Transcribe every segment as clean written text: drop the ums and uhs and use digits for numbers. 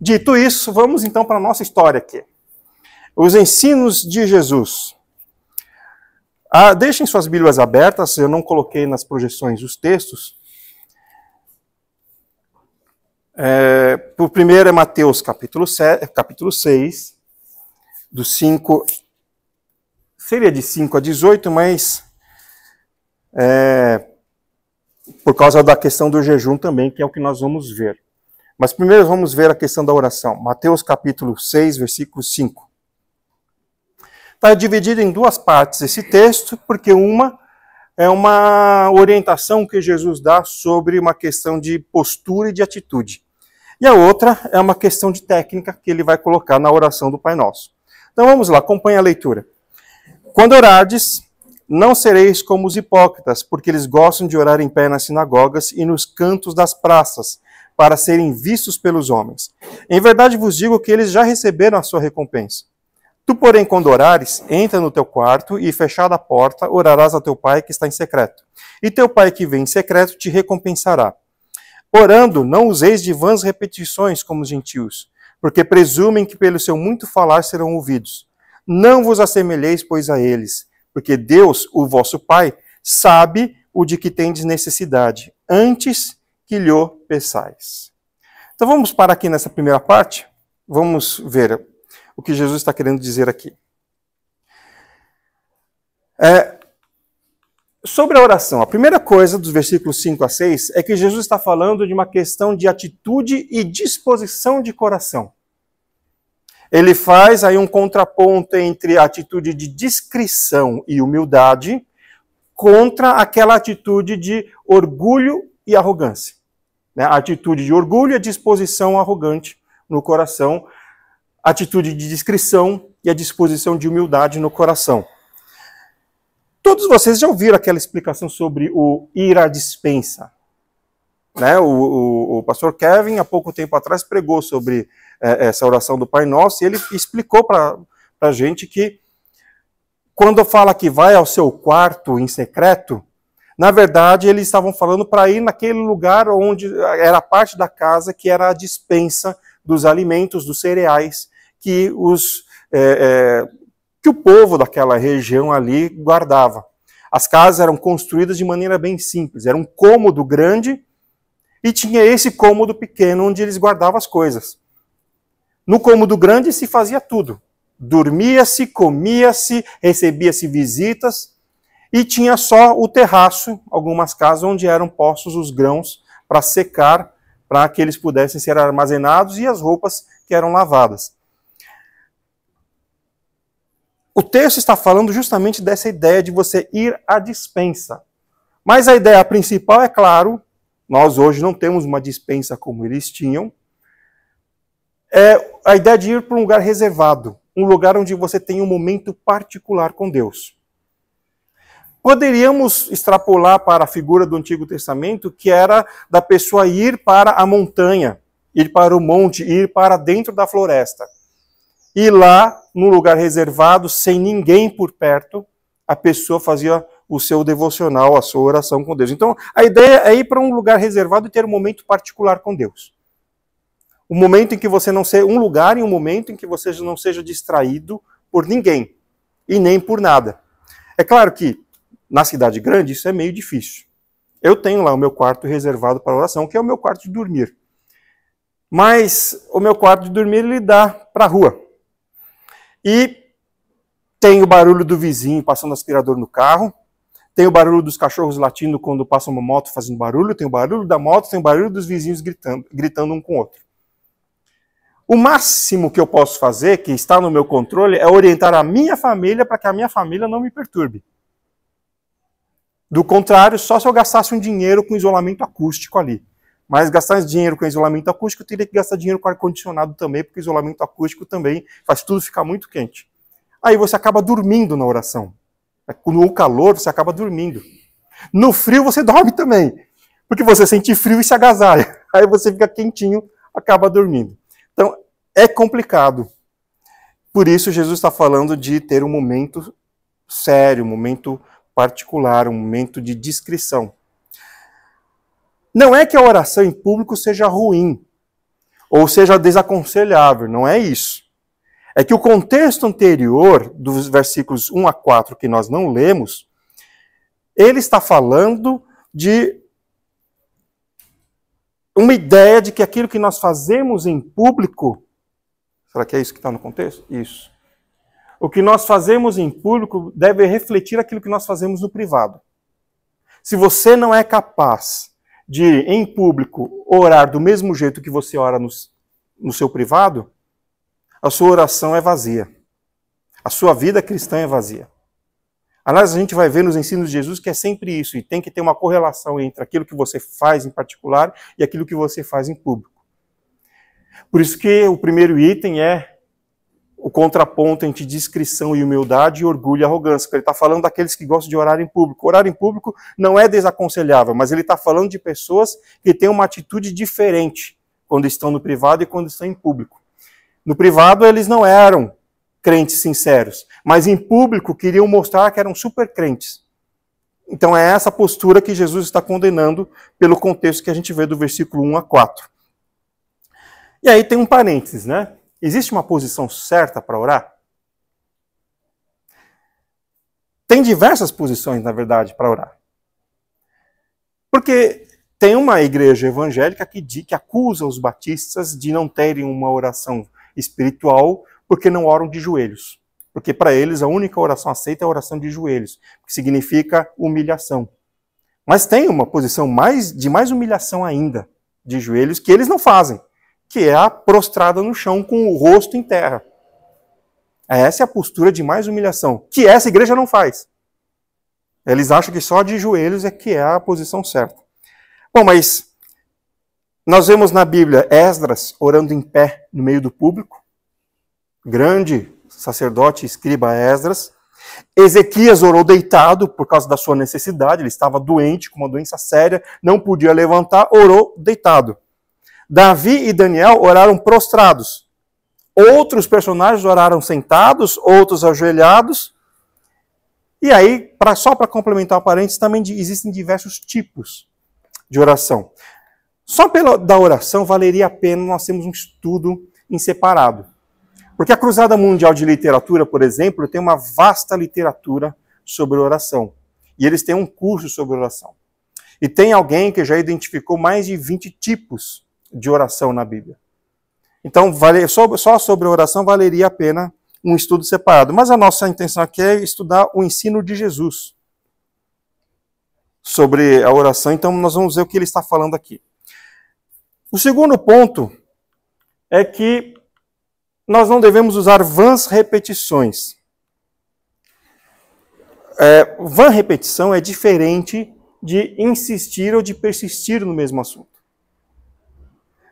Dito isso, vamos então para a nossa história aqui. Os ensinos de Jesus. Deixem suas Bíblias abertas, eu não coloquei nas projeções os textos. O primeiro é Mateus capítulo 6, do 5, seria de 5 a 18, mas por causa da questão do jejum também, que é o que nós vamos ver. Mas primeiro vamos ver a questão da oração. Mateus capítulo 6, versículo 5. Está dividido em duas partes esse texto, porque uma é uma orientação que Jesus dá sobre uma questão de postura e de atitude. E a outra é uma questão de técnica que ele vai colocar na oração do Pai Nosso. Então vamos lá, acompanhe a leitura. Quando orardes, não sereis como os hipócritas, porque eles gostam de orar em pé nas sinagogas e nos cantos das praças, para serem vistos pelos homens. Em verdade vos digo que eles já receberam a sua recompensa. Tu, porém, quando orares, entra no teu quarto e, fechada a porta, orarás a teu pai que está em secreto. E teu pai que vem em secreto te recompensará. Orando, não useis de vãs repetições como os gentios, porque presumem que pelo seu muito falar serão ouvidos. Não vos assemelheis, pois, a eles, porque Deus, o vosso Pai, sabe o de que tendes necessidade, antes que lhe peçais. Então vamos parar aqui nessa primeira parte, vamos ver o que Jesus está querendo dizer aqui. Sobre a oração, a primeira coisa dos versículos 5 a 6 é que Jesus está falando de uma questão de atitude e disposição de coração. Ele faz aí um contraponto entre a atitude de discrição e humildade contra aquela atitude de orgulho e arrogância. A atitude de orgulho e a disposição arrogante no coração, a atitude de discrição e a disposição de humildade no coração. Todos vocês já ouviram aquela explicação sobre o ir à dispensa. O pastor Kevin, há pouco tempo atrás, pregou sobre essa oração do Pai Nosso, e ele explicou para a gente que quando fala que vai ao seu quarto em secreto, na verdade eles estavam falando para ir naquele lugar onde era a parte da casa que era a dispensa dos alimentos, dos cereais, que o povo daquela região ali guardava. As casas eram construídas de maneira bem simples, era um cômodo grande e tinha esse cômodo pequeno onde eles guardavam as coisas. No cômodo grande se fazia tudo. Dormia-se, comia-se, recebia-se visitas e tinha só o terraço, algumas casas onde eram postos os grãos para secar, para que eles pudessem ser armazenados e as roupas que eram lavadas. O texto está falando justamente dessa ideia de você ir à dispensa. Mas a ideia principal é claro, nós hoje não temos uma dispensa como eles tinham, é a ideia de ir para um lugar reservado, um lugar onde você tem um momento particular com Deus. Poderíamos extrapolar para a figura do Antigo Testamento, que era da pessoa ir para a montanha, ir para o monte, ir para dentro da floresta. E lá, num lugar reservado, sem ninguém por perto, a pessoa fazia o seu devocional, a sua oração com Deus. Então, a ideia é ir para um lugar reservado e ter um momento particular com Deus. Um momento em que você não seja, um lugar e um momento em que você não seja distraído por ninguém e nem por nada. É claro que na cidade grande isso é meio difícil. Eu tenho lá o meu quarto reservado para oração, que é o meu quarto de dormir. Mas o meu quarto de dormir ele dá para a rua. E tem o barulho do vizinho passando aspirador no carro, tem o barulho dos cachorros latindo quando passa uma moto fazendo barulho, tem o barulho da moto, tem o barulho dos vizinhos gritando um com o outro. O máximo que eu posso fazer, que está no meu controle, é orientar a minha família para que a minha família não me perturbe. Do contrário, só se eu gastasse um dinheiro com isolamento acústico ali. Mas gastar dinheiro com isolamento acústico, eu teria que gastar dinheiro com ar-condicionado também, porque o isolamento acústico também faz tudo ficar muito quente. Aí você acaba dormindo na oração. No calor, você acaba dormindo. No frio, você dorme também. Porque você sente frio e se agasalha. Aí você fica quentinho, acaba dormindo. Então, é complicado. Por isso, Jesus está falando de ter um momento sério, um momento particular, um momento de discrição. Não é que a oração em público seja ruim. ou seja desaconselhável, não é isso. É que o contexto anterior, dos versículos 1 a 4, que nós não lemos, ele está falando de uma ideia de que aquilo que nós fazemos em público, será que é isso que está no contexto? Isso. O que nós fazemos em público deve refletir aquilo que nós fazemos no privado. Se você não é capaz de, em público, orar do mesmo jeito que você ora no seu privado, a sua oração é vazia. A sua vida cristã é vazia. Aliás, a gente vai ver nos ensinos de Jesus que é sempre isso, e tem que ter uma correlação entre aquilo que você faz em particular e aquilo que você faz em público. Por isso que o primeiro item é o contraponto entre discrição e humildade, e orgulho e arrogância, porque ele está falando daqueles que gostam de orar em público. Orar em público não é desaconselhável, mas ele está falando de pessoas que têm uma atitude diferente quando estão no privado e quando estão em público. No privado eles não eram crentes sinceros, mas em público queriam mostrar que eram super crentes. Então é essa postura que Jesus está condenando pelo contexto que a gente vê do versículo 1 a 4. E aí tem um parênteses, né? Existe uma posição certa para orar? Tem diversas posições, na verdade, para orar. Porque tem uma igreja evangélica que acusa os batistas de não terem uma oração espiritual porque não oram de joelhos. Porque para eles a única oração aceita é a oração de joelhos, que significa humilhação. Mas tem uma posição de mais humilhação ainda de joelhos que eles não fazem, que é a prostrada no chão com o rosto em terra. Essa é a postura de mais humilhação, que essa igreja não faz. Eles acham que só de joelhos é que é a posição certa. Bom, mas nós vemos na Bíblia Esdras orando em pé no meio do público. Grande sacerdote e escriba Esdras. Ezequias orou deitado por causa da sua necessidade. Ele estava doente, com uma doença séria, não podia levantar, orou deitado. Davi e Daniel oraram prostrados. Outros personagens oraram sentados, outros ajoelhados. E aí, só para complementar o parênteses, também existem diversos tipos de oração. Só da oração valeria a pena nós termos um estudo em separado. Porque a Cruzada Mundial de Literatura, por exemplo, tem uma vasta literatura sobre oração. E eles têm um curso sobre oração. E tem alguém que já identificou mais de 20 tipos de oração na Bíblia. Então, só sobre a oração valeria a pena um estudo separado. Mas a nossa intenção aqui é estudar o ensino de Jesus sobre a oração. Então, nós vamos ver o que ele está falando aqui. O segundo ponto é que nós não devemos usar vãs repetições. Vã repetição é diferente de insistir ou de persistir no mesmo assunto.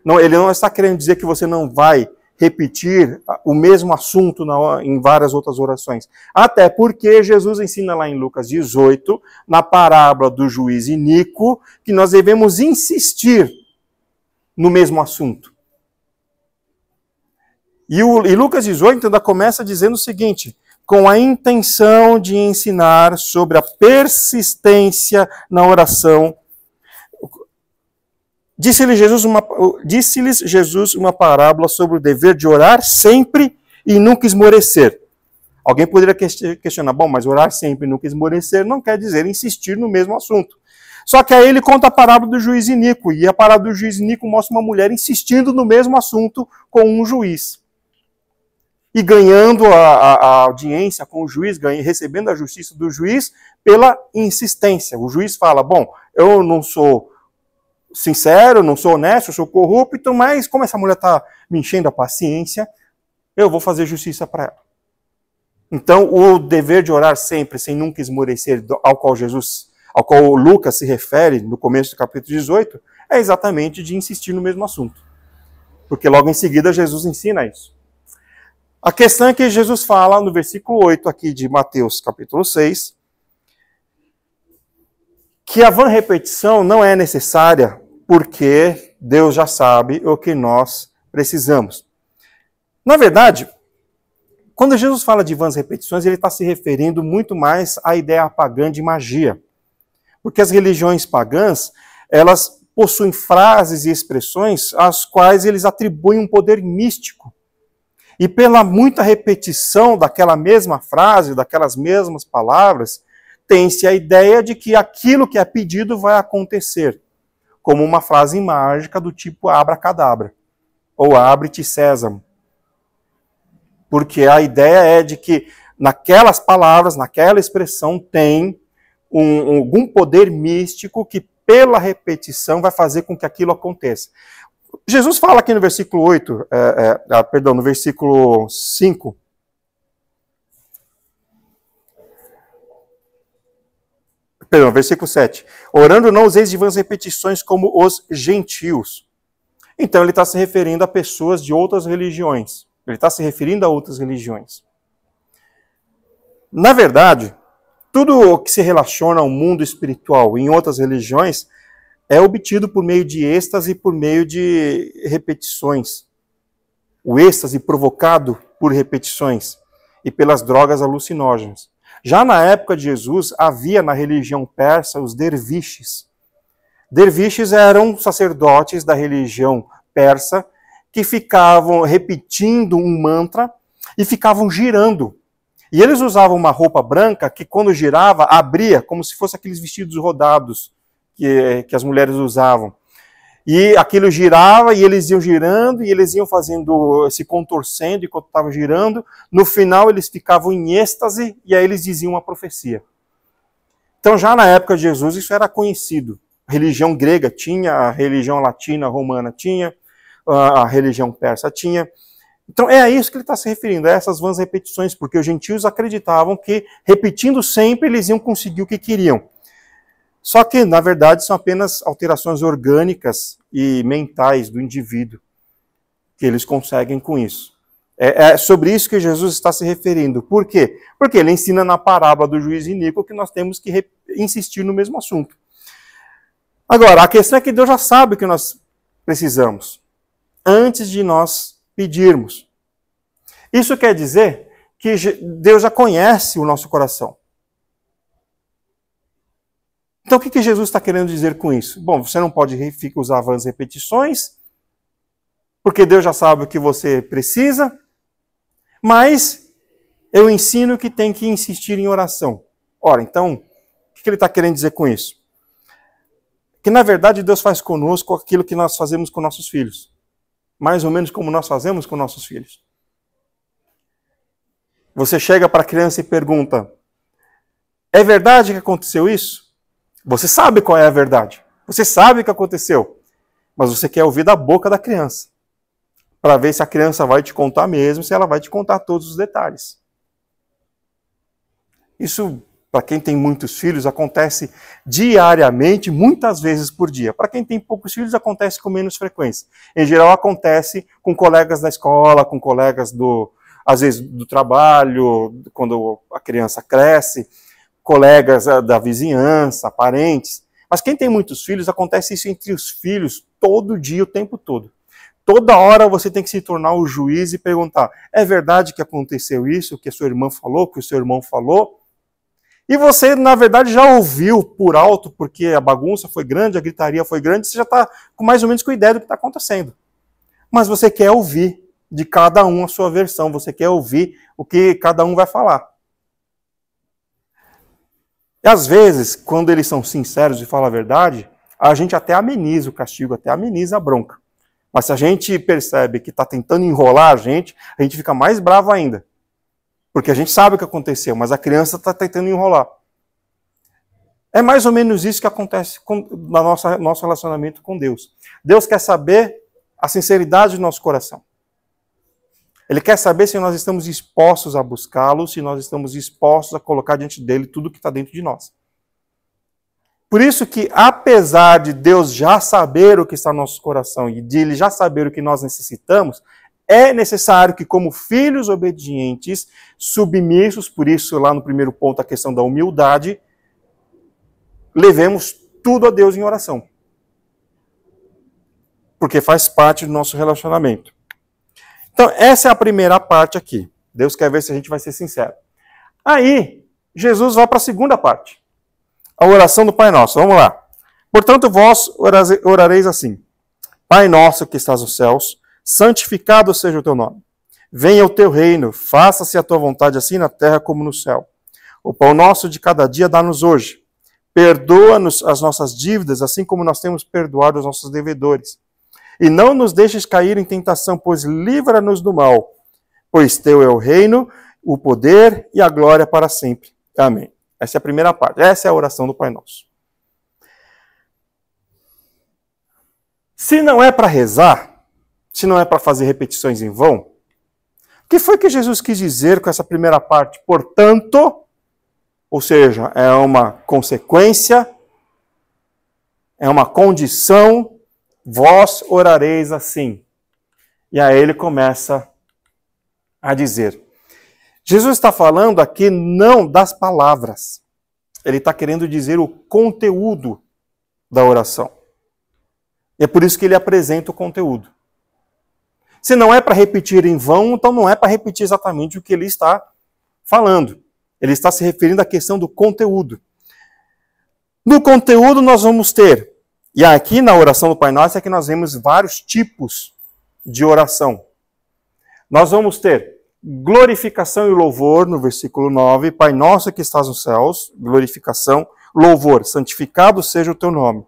Não, ele não está querendo dizer que você não vai repetir o mesmo assunto em várias outras orações. Até porque Jesus ensina lá em Lucas 18, na parábola do juiz iníquo, que nós devemos insistir no mesmo assunto. E Lucas 18 ainda começa dizendo o seguinte: com a intenção de ensinar sobre a persistência na oração, disse-lhes Jesus uma parábola sobre o dever de orar sempre e nunca esmorecer. Alguém poderia questionar, bom, mas orar sempre e nunca esmorecer não quer dizer insistir no mesmo assunto. Só que aí ele conta a parábola do juiz iníquo, e a parábola do juiz iníquo mostra uma mulher insistindo no mesmo assunto com um juiz. E ganhando a audiência com o juiz, recebendo a justiça do juiz pela insistência. O juiz fala, bom, eu não sou sincero, não sou honesto, eu sou corrupto, mas como essa mulher está me enchendo a paciência, eu vou fazer justiça para ela. Então, o dever de orar sempre, sem nunca esmorecer, ao qual Lucas se refere no começo do capítulo 18, é exatamente de insistir no mesmo assunto. Porque logo em seguida Jesus ensina isso. A questão é que Jesus fala no versículo 8 aqui de Mateus capítulo 6, que a vã repetição não é necessária porque Deus já sabe o que nós precisamos. Na verdade, quando Jesus fala de vãs repetições, ele está se referindo muito mais à ideia pagã de magia. Porque as religiões pagãs, elas possuem frases e expressões às quais eles atribuem um poder místico. E pela muita repetição daquela mesma frase, daquelas mesmas palavras, tem-se a ideia de que aquilo que é pedido vai acontecer, como uma frase mágica do tipo abracadabra, ou abre-te sésamo. Porque a ideia é de que naquelas palavras, naquela expressão, tem algum poder místico que, pela repetição, vai fazer com que aquilo aconteça. Jesus fala aqui no versículo 8, no versículo 5. Perdão, versículo 7. Orando não useis de vãs repetições como os gentios. Então ele está se referindo a pessoas de outras religiões. Ele está se referindo a outras religiões. Na verdade, tudo o que se relaciona ao mundo espiritual em outras religiões é obtido por meio de êxtase e por meio de repetições. O êxtase provocado por repetições e pelas drogas alucinógenas. Já na época de Jesus, havia na religião persa os derviches. Derviches eram sacerdotes da religião persa que ficavam repetindo um mantra e ficavam girando. E eles usavam uma roupa branca que, quando girava, abria, como se fosse aqueles vestidos rodados que as mulheres usavam. E aquilo girava, e eles iam girando, e eles iam fazendo, se contorcendo enquanto estavam girando. No final, eles ficavam em êxtase, e aí eles diziam uma profecia. Então, já na época de Jesus, isso era conhecido. A religião grega tinha, a religião latina, romana tinha, a religião persa tinha. Então, é a isso que ele está se referindo, a essas vãs repetições, porque os gentios acreditavam que, repetindo sempre, eles iam conseguir o que queriam. Só que, na verdade, são apenas alterações orgânicas e mentais do indivíduo que eles conseguem com isso. É sobre isso que Jesus está se referindo. Por quê? Porque ele ensina na parábola do juiz iníquo que nós temos que insistir no mesmo assunto. Agora, a questão é que Deus já sabe o que nós precisamos, antes de nós pedirmos. Isso quer dizer que Deus já conhece o nosso coração. Então, o que Jesus está querendo dizer com isso? Bom, você não pode usar vãs repetições, porque Deus já sabe o que você precisa, mas eu ensino que tem que insistir em oração. Ora, então, o que ele está querendo dizer com isso? Que, na verdade, Deus faz conosco aquilo que nós fazemos com nossos filhos. Mais ou menos como nós fazemos com nossos filhos. Você chega para a criança e pergunta, é verdade que aconteceu isso? Você sabe qual é a verdade. Você sabe o que aconteceu. Mas você quer ouvir da boca da criança. Para ver se a criança vai te contar mesmo, se ela vai te contar todos os detalhes. Isso, para quem tem muitos filhos, acontece diariamente, muitas vezes por dia. Para quem tem poucos filhos, acontece com menos frequência. Em geral, acontece com colegas da escola, com colegas às vezes do trabalho, quando a criança cresce, colegas da vizinhança, parentes. Mas quem tem muitos filhos, acontece isso entre os filhos todo dia, o tempo todo. Toda hora você tem que se tornar o juiz e perguntar, é verdade que aconteceu isso, que a sua irmã falou, que o seu irmão falou? E você, na verdade, já ouviu por alto, porque a bagunça foi grande, a gritaria foi grande, você já está com mais ou menos com ideia do que está acontecendo. Mas você quer ouvir de cada um a sua versão, você quer ouvir o que cada um vai falar. E às vezes, quando eles são sinceros e falam a verdade, a gente até ameniza o castigo, até ameniza a bronca. Mas se a gente percebe que está tentando enrolar a gente fica mais bravo ainda. Porque a gente sabe o que aconteceu, mas a criança está tentando enrolar. É mais ou menos isso que acontece no nosso relacionamento com Deus. Deus quer saber a sinceridade do nosso coração. Ele quer saber se nós estamos dispostos a buscá-lo, se nós estamos dispostos a colocar diante dele tudo que está dentro de nós. Por isso que, apesar de Deus já saber o que está no nosso coração e de Ele já saber o que nós necessitamos, é necessário que, como filhos obedientes, submissos, por isso lá no primeiro ponto a questão da humildade, levemos tudo a Deus em oração. Porque faz parte do nosso relacionamento. Então, essa é a primeira parte aqui. Deus quer ver se a gente vai ser sincero. Aí, Jesus vai para a segunda parte. A oração do Pai Nosso. Vamos lá. Portanto, vós orareis assim: Pai nosso que estás nos céus, santificado seja o teu nome. Venha o teu reino, faça-se a tua vontade, assim na terra como no céu. O pão nosso de cada dia dá-nos hoje. Perdoa-nos as nossas dívidas, assim como nós temos perdoado os nossos devedores. E não nos deixes cair em tentação, pois livra-nos do mal. Pois teu é o reino, o poder e a glória para sempre. Amém. Essa é a primeira parte. Essa é a oração do Pai Nosso. Se não é para rezar, se não é para fazer repetições em vão, o que foi que Jesus quis dizer com essa primeira parte? Portanto, ou seja, é uma consequência, é uma condição, vós orareis assim. E aí ele começa a dizer. Jesus está falando aqui não das palavras. Ele está querendo dizer o conteúdo da oração. E é por isso que ele apresenta o conteúdo. Se não é para repetir em vão, então não é para repetir exatamente o que ele está falando. Ele está se referindo à questão do conteúdo. No conteúdo nós vamos ter, e aqui na oração do Pai Nosso é que nós vemos vários tipos de oração. Nós vamos ter glorificação e louvor, no versículo 9, Pai Nosso que estás nos céus, glorificação, louvor, santificado seja o teu nome.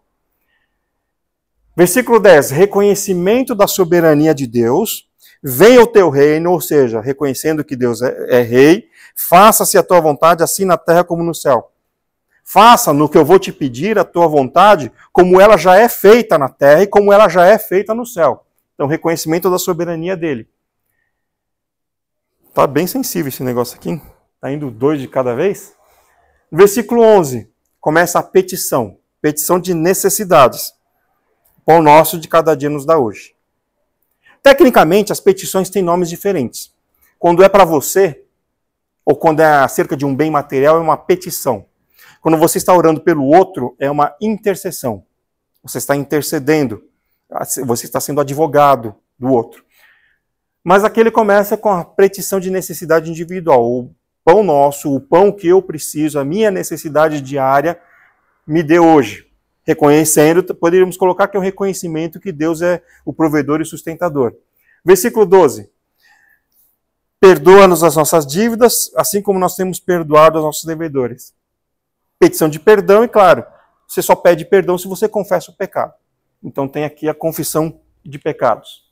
Versículo 10, reconhecimento da soberania de Deus, venha o teu reino, ou seja, reconhecendo que Deus é rei, faça-se a tua vontade, assim na terra como no céu. Faça no que eu vou te pedir a tua vontade, como ela já é feita na terra e como ela já é feita no céu. Então, reconhecimento da soberania dele. Tá bem sensível esse negócio aqui. Tá indo 2 de cada vez. Versículo 11, começa a petição. Petição de necessidades. Pão nosso de cada dia nos dá hoje. Tecnicamente, as petições têm nomes diferentes. Quando é para você, ou quando é acerca de um bem material, é uma petição. Quando você está orando pelo outro, é uma intercessão. Você está intercedendo. Você está sendo advogado do outro. Mas aqui ele começa com a petição de necessidade individual. O pão nosso, o pão que eu preciso, a minha necessidade diária, me dê hoje. Reconhecendo, poderíamos colocar que é o reconhecimento que Deus é o provedor e sustentador. Versículo 12. Perdoa-nos as nossas dívidas, assim como nós temos perdoado os nossos devedores. Petição de perdão, e claro, você só pede perdão se você confessa o pecado. Então tem aqui a confissão de pecados.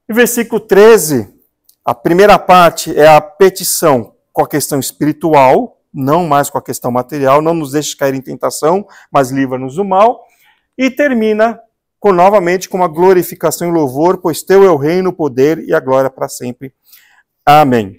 E versículo 13, a primeira parte é a petição com a questão espiritual, não mais com a questão material, não nos deixe cair em tentação, mas livra-nos do mal. E termina novamente com uma glorificação e louvor, pois teu é o reino, o poder e a glória para sempre. Amém.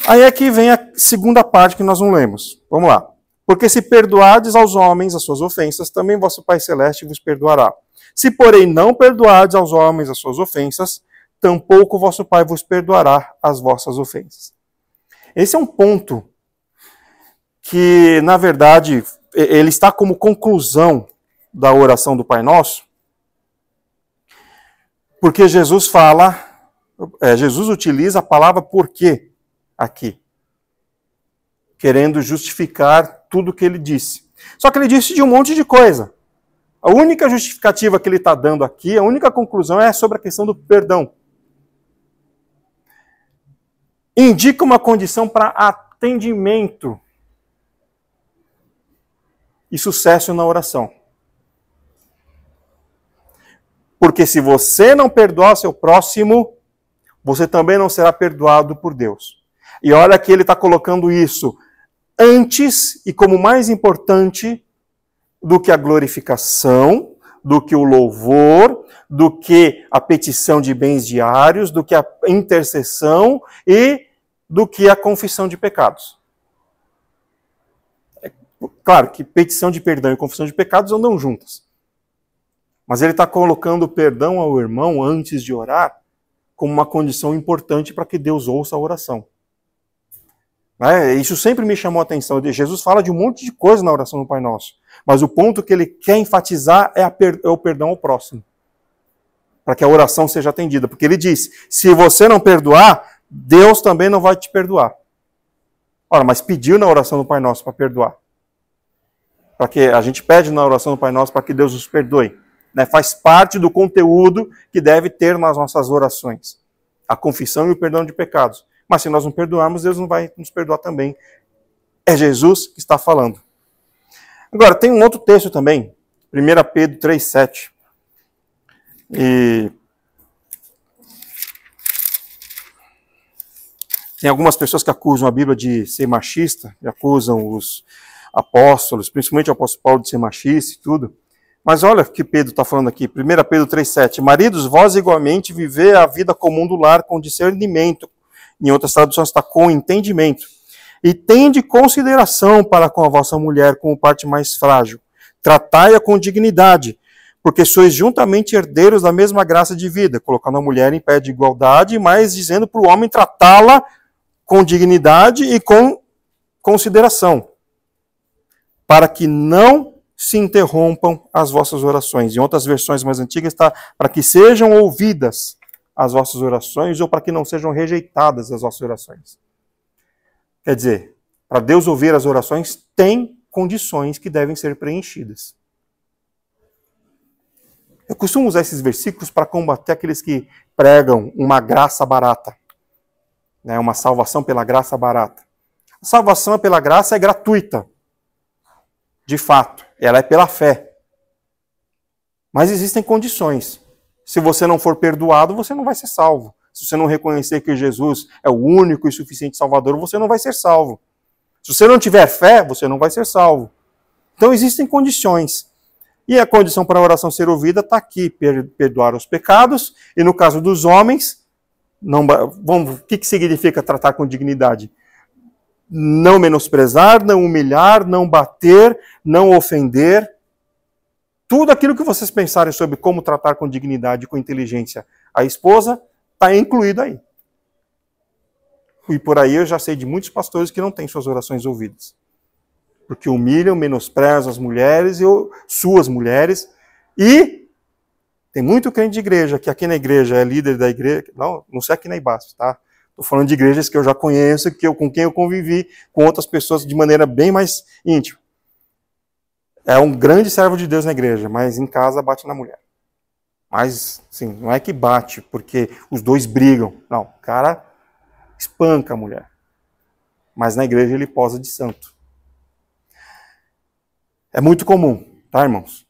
Aí aqui vem a segunda parte que nós não lemos. Vamos lá. Porque se perdoardes aos homens as suas ofensas, também vosso Pai Celeste vos perdoará. Se, porém, não perdoardes aos homens as suas ofensas, tampouco vosso Pai vos perdoará as vossas ofensas. Esse é um ponto que, na verdade, ele está como conclusão da oração do Pai Nosso, porque Jesus utiliza a palavra porquê aqui, querendo justificar tudo o que ele disse. Só que ele disse de um monte de coisa. A única justificativa que ele está dando aqui, a única conclusão é sobre a questão do perdão. Indica uma condição para atendimento e sucesso na oração. Porque se você não perdoar seu próximo, você também não será perdoado por Deus. E olha que ele está colocando isso antes e como mais importante do que a glorificação, do que o louvor, do que a petição de bens diários, do que a intercessão e do que a confissão de pecados. É claro que petição de perdão e confissão de pecados andam juntas. Mas ele está colocando o perdão ao irmão antes de orar como uma condição importante para que Deus ouça a oração. Isso sempre me chamou a atenção. Jesus fala de um monte de coisa na oração do Pai Nosso. Mas o ponto que ele quer enfatizar é o perdão ao próximo. Para que a oração seja atendida. Porque ele diz, se você não perdoar, Deus também não vai te perdoar. Ora, mas pediu na oração do Pai Nosso para perdoar. para que a gente pede na oração do Pai Nosso para que Deus nos perdoe. Né? Faz parte do conteúdo que deve ter nas nossas orações. A confissão e o perdão de pecados. Mas se nós não perdoarmos, Deus não vai nos perdoar também. É Jesus que está falando. Agora, tem um outro texto também, 1 Pedro 3,7. E tem algumas pessoas que acusam a Bíblia de ser machista, e acusam os apóstolos, principalmente o apóstolo Paulo, de ser machista e tudo. Mas olha o que Pedro está falando aqui, 1 Pedro 3,7. Maridos, vós igualmente vivei a vida comum do lar com discernimento. Em outras traduções está com entendimento. E tende consideração para com a vossa mulher como parte mais frágil. Tratai-a com dignidade, porque sois juntamente herdeiros da mesma graça de vida, colocando a mulher em pé de igualdade, mas dizendo para o homem tratá-la com dignidade e com consideração, para que não se interrompam as vossas orações. Em outras versões mais antigas está para que sejam ouvidas as vossas orações ou para que não sejam rejeitadas as vossas orações. Quer dizer, para Deus ouvir as orações, tem condições que devem ser preenchidas. Eu costumo usar esses versículos para combater aqueles que pregam uma graça barata, né, uma salvação pela graça barata. A salvação pela graça é gratuita, de fato, ela é pela fé. Mas existem condições. Se você não for perdoado, você não vai ser salvo. Se você não reconhecer que Jesus é o único e suficiente Salvador, você não vai ser salvo. Se você não tiver fé, você não vai ser salvo. Então existem condições. E a condição para a oração ser ouvida está aqui, perdoar os pecados. E no caso dos homens, o que significa tratar com dignidade? Não menosprezar, não humilhar, não bater, não ofender. Tudo aquilo que vocês pensarem sobre como tratar com dignidade e com inteligência a esposa, está incluído aí. E por aí eu já sei de muitos pastores que não têm suas orações ouvidas. Porque humilham, menosprezam as mulheres, suas mulheres. E tem muito crente de igreja, que aqui na igreja é líder da igreja. Não sei aqui na IBASF, tá? Estou falando de igrejas que eu já conheço, com quem eu convivi, com outras pessoas de maneira bem mais íntima. É um grande servo de Deus na igreja, mas em casa bate na mulher. Mas, sim, não é que bate, porque os dois brigam. Não, o cara espanca a mulher. Mas na igreja ele posa de santo. É muito comum, tá, irmãos?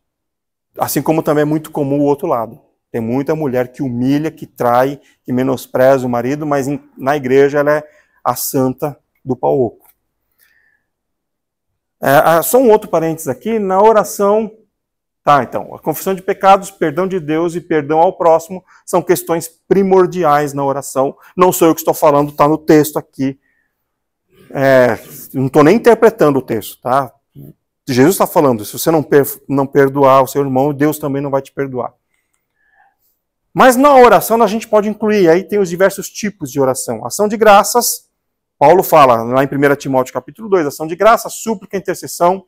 Assim como também é muito comum o outro lado. Tem muita mulher que humilha, que trai, que menospreza o marido, mas na igreja ela é a santa do pau oco. Só um outro parênteses aqui, na oração. Tá, então, a confissão de pecados, perdão de Deus e perdão ao próximo são questões primordiais na oração. Não sou eu que estou falando, está no texto aqui. Não estou nem interpretando o texto, tá? Jesus está falando, se você não perdoar o seu irmão, Deus também não vai te perdoar. Mas na oração a gente pode incluir, aí tem os diversos tipos de oração. Ação de graças, Paulo fala lá em 1 Timóteo capítulo 2, ação de graças, súplica, intercessão.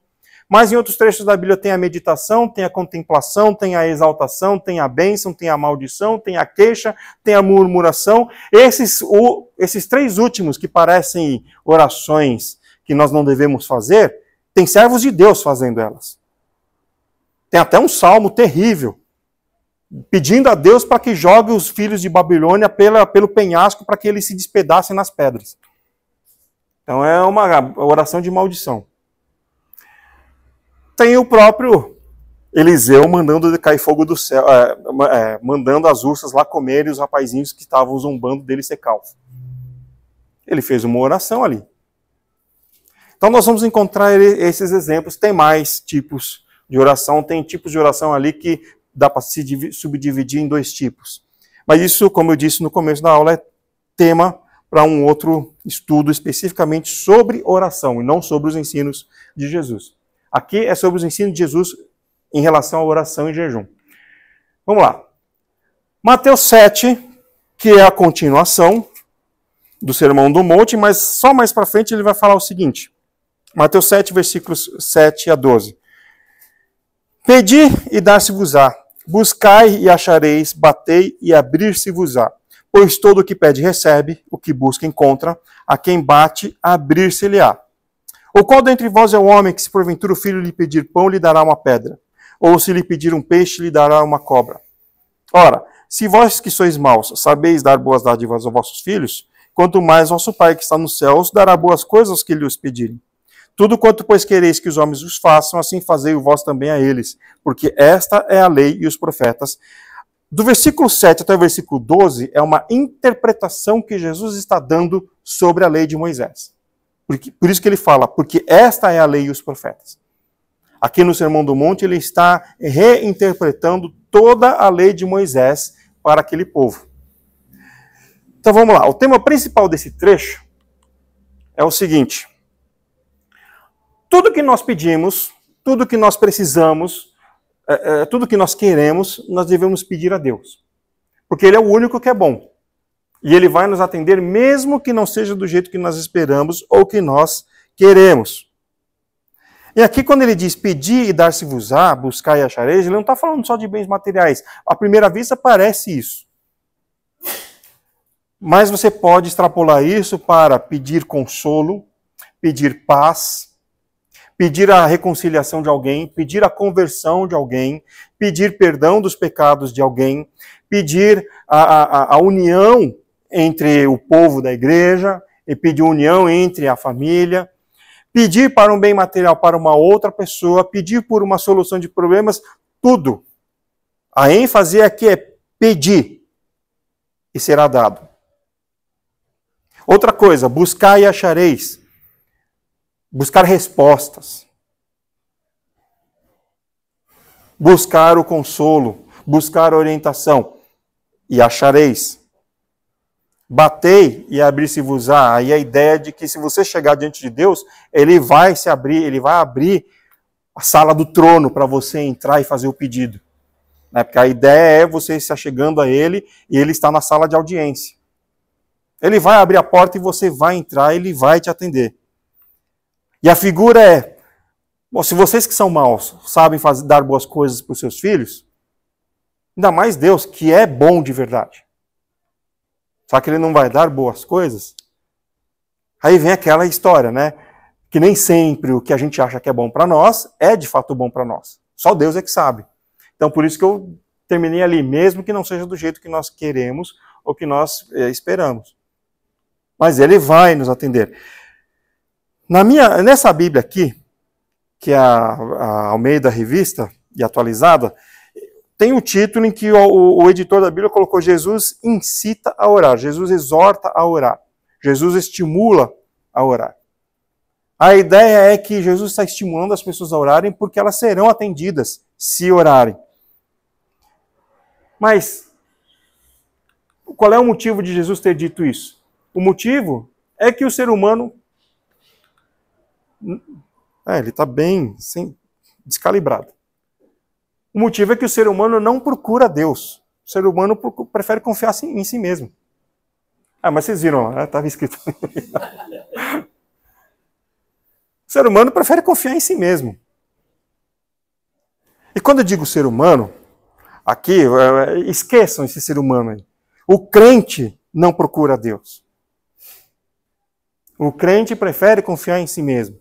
Mas em outros trechos da Bíblia tem a meditação, tem a contemplação, tem a exaltação, tem a bênção, tem a maldição, tem a queixa, tem a murmuração. Esses três últimos que parecem orações que nós não devemos fazer, tem servos de Deus fazendo elas. Tem até um salmo terrível, pedindo a Deus para que jogue os filhos de Babilônia pelo penhasco para que eles se despedacem nas pedras. Então é uma oração de maldição. Tem o próprio Eliseu mandando cair fogo do céu, mandando as ursas lá comerem os rapazinhos que estavam zombando dele ser calvo. Ele fez uma oração ali. Então nós vamos encontrar esses exemplos. Tem mais tipos de oração, tem tipos de oração ali que dá para se subdividir em dois tipos. Mas isso, como eu disse no começo da aula, é tema para um outro estudo especificamente sobre oração e não sobre os ensinos de Jesus. Aqui é sobre os ensinos de Jesus em relação à oração e jejum. Vamos lá. Mateus 7, que é a continuação do Sermão do Monte, mas só mais para frente ele vai falar o seguinte. Mateus 7, versículos 7 a 12. Pedi e dar-se-vos-á, buscai e achareis, batei e abrir-se-vos-á. Pois todo o que pede recebe, o que busca encontra, a quem bate abrir-se-lhe-á. Ou qual dentre vós é o homem que, se porventura o filho lhe pedir pão, lhe dará uma pedra? Ou se lhe pedir um peixe, lhe dará uma cobra? Ora, se vós que sois maus, sabeis dar boas dádivas aos vossos filhos, quanto mais vosso Pai que está nos céus dará boas coisas aos que lhe os pedirem. Tudo quanto, pois, quereis que os homens os façam, assim fazei o vós também a eles, porque esta é a lei e os profetas. Do versículo 7 até o versículo 12, é uma interpretação que Jesus está dando sobre a lei de Moisés. Por isso que ele fala, porque esta é a lei e os profetas. Aqui no Sermão do Monte, ele está reinterpretando toda a lei de Moisés para aquele povo. Então vamos lá, o tema principal desse trecho é o seguinte: tudo que nós pedimos, tudo que nós precisamos, tudo que nós queremos, nós devemos pedir a Deus. Porque Ele é o único que é bom. E Ele vai nos atender mesmo que não seja do jeito que nós esperamos ou que nós queremos. E aqui quando ele diz pedir e dar-se-vos-á, buscar e achareis, ele não está falando só de bens materiais. À primeira vista parece isso. Mas você pode extrapolar isso para pedir consolo, pedir paz, pedir a reconciliação de alguém, pedir a conversão de alguém, pedir perdão dos pecados de alguém, pedir a união entre o povo da igreja, e pedir união entre a família, pedir para um bem material para uma outra pessoa, pedir por uma solução de problemas, tudo. A ênfase aqui é pedir e será dado. Outra coisa, buscar e achareis. Buscar respostas. Buscar o consolo, buscar orientação e achareis. Batei e abrir-se-vos-á. Aí a ideia de que se você chegar diante de Deus, Ele vai se abrir, Ele vai abrir a sala do trono para você entrar e fazer o pedido. Porque a ideia é você se achegando a Ele e Ele está na sala de audiência. Ele vai abrir a porta e você vai entrar, Ele vai te atender. E a figura é, bom, se vocês que são maus sabem dar boas coisas para os seus filhos, ainda mais Deus, que é bom de verdade. Só que Ele não vai dar boas coisas? Aí vem aquela história, né? Que nem sempre o que a gente acha que é bom para nós é de fato bom para nós. Só Deus é que sabe. Então por isso que eu terminei ali, mesmo que não seja do jeito que nós queremos ou que nós esperamos. Mas Ele vai nos atender. Nessa Bíblia aqui, que é a Almeida Revista e Atualizada, tem o título em que o editor da Bíblia colocou: Jesus incita a orar, Jesus exorta a orar, Jesus estimula a orar. A ideia é que Jesus está estimulando as pessoas a orarem porque elas serão atendidas se orarem. Mas qual é o motivo de Jesus ter dito isso? O motivo é que o ser humano ele está bem descalibrado. O motivo é que o ser humano não procura Deus. O ser humano prefere confiar em si mesmo. Mas vocês viram lá, estava escrito. O ser humano prefere confiar em si mesmo. E quando eu digo ser humano, aqui, esqueçam esse ser humano aí. O crente não procura Deus. O crente prefere confiar em si mesmo.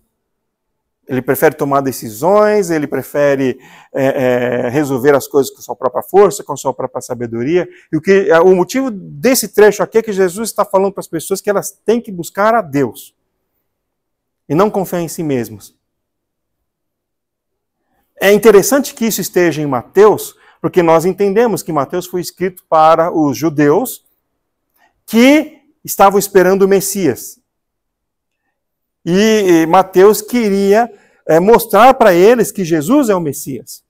Ele prefere tomar decisões, ele prefere resolver as coisas com sua própria força, com sua própria sabedoria. E o motivo desse trecho aqui é que Jesus está falando para as pessoas que elas têm que buscar a Deus e não confiar em si mesmas. É interessante que isso esteja em Mateus, porque nós entendemos que Mateus foi escrito para os judeus que estavam esperando o Messias. E Mateus queria mostrar para eles que Jesus é o Messias.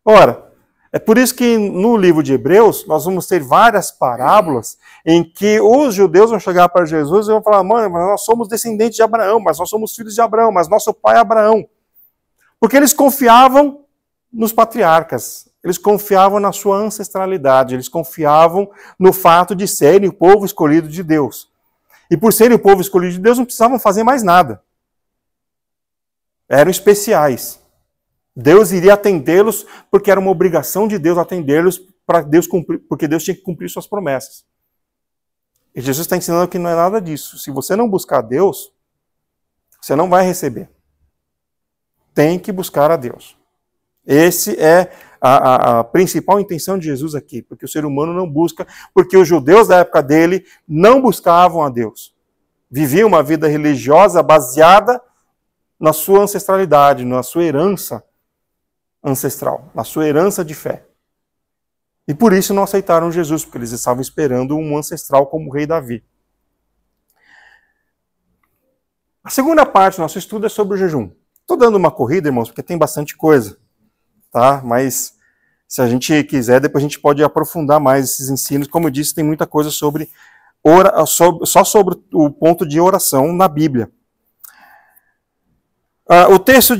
Ora, é por isso que no livro de Hebreus nós vamos ter várias parábolas em que os judeus vão chegar para Jesus e vão falar: mãe, mas nós somos descendentes de Abraão, mas nós somos filhos de Abraão, mas nosso pai é Abraão. Porque eles confiavam nos patriarcas, eles confiavam na sua ancestralidade, eles confiavam no fato de serem o povo escolhido de Deus. E por serem o povo escolhido de Deus, não precisavam fazer mais nada. Eram especiais. Deus iria atendê-los porque era uma obrigação de Deus atendê-los para Deus cumprir, porque Deus tinha que cumprir suas promessas. E Jesus está ensinando que não é nada disso. Se você não buscar Deus, Você não vai receber. Tem que buscar a Deus. Esse é a principal intenção de Jesus aqui, porque o ser humano não busca, porque os judeus da época dele não buscavam a Deus. Viviam uma vida religiosa baseada na sua ancestralidade, na sua herança ancestral, na sua herança de fé. E por isso não aceitaram Jesus, porque eles estavam esperando um ancestral como o rei Davi. A segunda parte do nosso estudo é sobre o jejum. Estou dando uma corrida, irmãos, porque tem bastante coisa, tá? Mas se a gente quiser, depois a gente pode aprofundar mais esses ensinos. Como eu disse, tem muita coisa só sobre o ponto de oração na Bíblia. O texto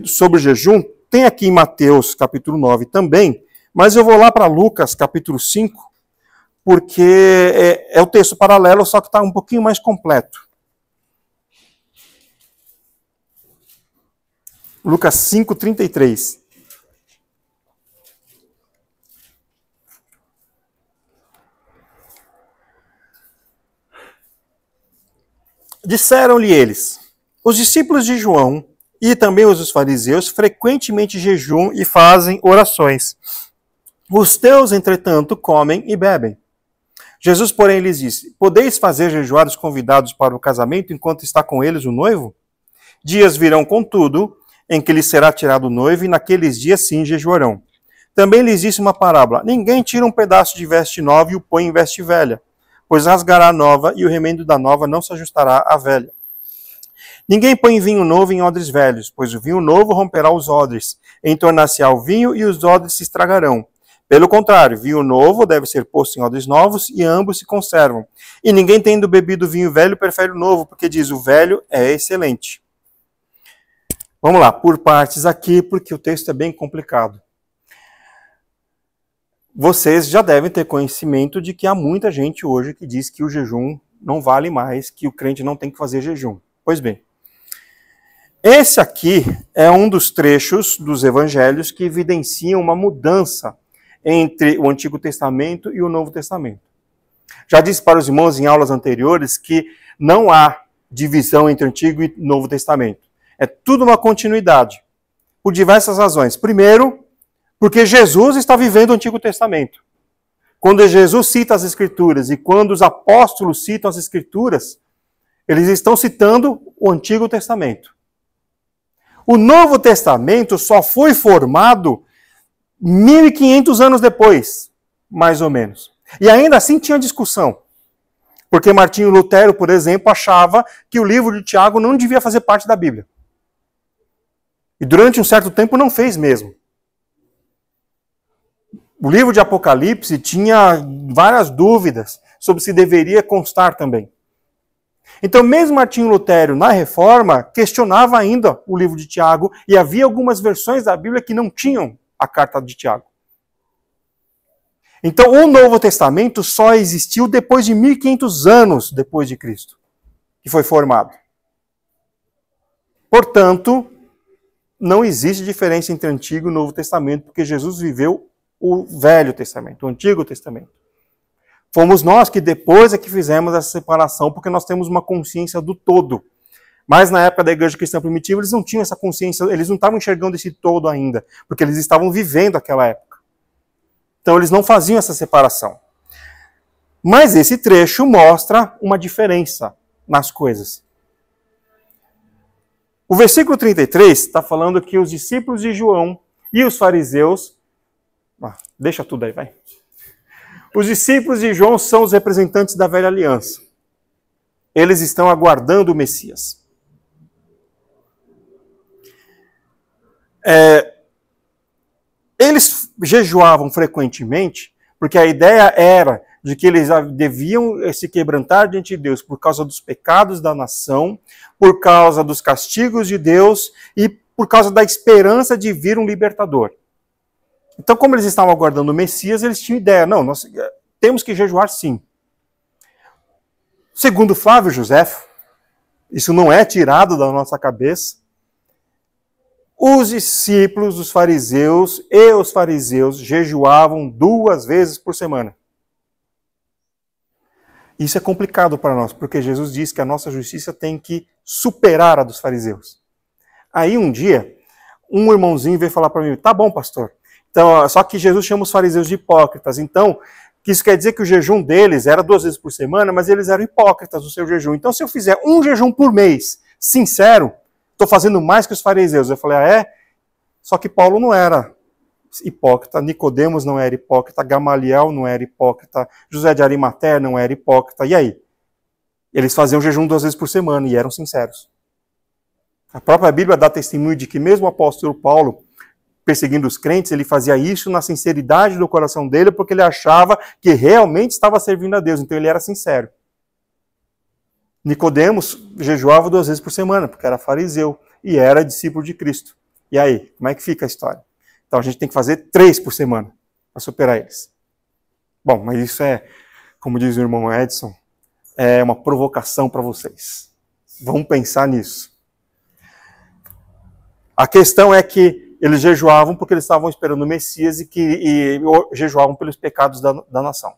sobre o jejum tem aqui em Mateus, capítulo 9 também, mas eu vou lá para Lucas, capítulo 5, porque é o texto paralelo, só que está um pouquinho mais completo. Lucas 5, 33. Disseram-lhe eles: os discípulos de João e também os dos fariseus frequentemente jejuam e fazem orações. Os teus, entretanto, comem e bebem. Jesus, porém, lhes disse: podeis fazer jejuar os convidados para o casamento enquanto está com eles o noivo? Dias virão, contudo, em que lhes será tirado o noivo, e naqueles dias sim jejuarão. Também lhes disse uma parábola: ninguém tira um pedaço de veste nova e o põe em veste velha, pois rasgará a nova, e o remendo da nova não se ajustará à velha. Ninguém põe vinho novo em odres velhos, pois o vinho novo romperá os odres, entornar-se-á o vinho, e os odres se estragarão. Pelo contrário, vinho novo deve ser posto em odres novos, e ambos se conservam. E ninguém, tendo bebido vinho velho, prefere o novo, porque diz: o velho é excelente. Vamos lá, por partes aqui, porque o texto é bem complicado. Vocês já devem ter conhecimento de que há muita gente hoje que diz que o jejum não vale mais, que o crente não tem que fazer jejum. Pois bem, esse aqui é um dos trechos dos evangelhos que evidenciam uma mudança entre o Antigo Testamento e o Novo Testamento. Já disse para os irmãos em aulas anteriores que não há divisão entre o Antigo e o Novo Testamento. É tudo uma continuidade, por diversas razões. Primeiro, porque Jesus está vivendo o Antigo Testamento. Quando Jesus cita as Escrituras e quando os apóstolos citam as Escrituras, eles estão citando o Antigo Testamento. O Novo Testamento só foi formado 1.500 anos depois, mais ou menos. E ainda assim tinha discussão. Porque Martinho Lutero, por exemplo, achava que o livro de Tiago não devia fazer parte da Bíblia. E durante um certo tempo não fez mesmo. O livro de Apocalipse tinha várias dúvidas sobre se deveria constar também. Então, mesmo Martinho Lutero, na Reforma, questionava ainda o livro de Tiago, e havia algumas versões da Bíblia que não tinham a carta de Tiago. Então, o Novo Testamento só existiu depois de 1.500 anos depois de Cristo, que foi formado. Portanto, não existe diferença entre Antigo e Novo Testamento, porque Jesus viveu o Velho Testamento, o Antigo Testamento. Fomos nós que depois é que fizemos essa separação, porque nós temos uma consciência do todo. Mas na época da Igreja Cristã Primitiva, eles não tinham essa consciência, eles não estavam enxergando esse todo ainda, porque eles estavam vivendo aquela época. Então eles não faziam essa separação. Mas esse trecho mostra uma diferença nas coisas. O versículo 33 está falando que os discípulos de João e os fariseus... deixa tudo aí, vai. Os discípulos de João são os representantes da velha aliança. Eles estão aguardando o Messias. Eles jejuavam frequentemente, porque a ideia era de que eles deviam se quebrantar diante de Deus por causa dos pecados da nação, por causa dos castigos de Deus e por causa da esperança de vir um libertador. Então, como eles estavam aguardando o Messias, eles tinham ideia, não, nós temos que jejuar sim. Segundo Flávio Joséfo, isso não é tirado da nossa cabeça, os discípulos dos fariseus e os fariseus jejuavam 2 vezes por semana. Isso é complicado para nós, porque Jesus diz que a nossa justiça tem que superar a dos fariseus. Aí um dia, um irmãozinho veio falar para mim, tá bom, pastor. Então, só que Jesus chama os fariseus de hipócritas. Então, isso quer dizer que o jejum deles era 2 vezes por semana, mas eles eram hipócritas no seu jejum. Então, se eu fizer um jejum por mês, sincero, estou fazendo mais que os fariseus. Eu falei, é? Só que Paulo não era hipócrita, Nicodemos não era hipócrita, Gamaliel não era hipócrita, José de Arimateia não era hipócrita. E aí? Eles faziam jejum 2 vezes por semana e eram sinceros. A própria Bíblia dá testemunho de que mesmo o apóstolo Paulo, perseguindo os crentes, ele fazia isso na sinceridade do coração dele, porque ele achava que realmente estava servindo a Deus, então ele era sincero. Nicodemos jejuava 2 vezes por semana, porque era fariseu e era discípulo de Cristo. E aí, como é que fica a história? Então a gente tem que fazer 3 por semana para superar eles. Bom, mas isso é, como diz o irmão Edson, é uma provocação para vocês. Vamos pensar nisso. A questão é que eles jejuavam porque eles estavam esperando o Messias e jejuavam pelos pecados da nação.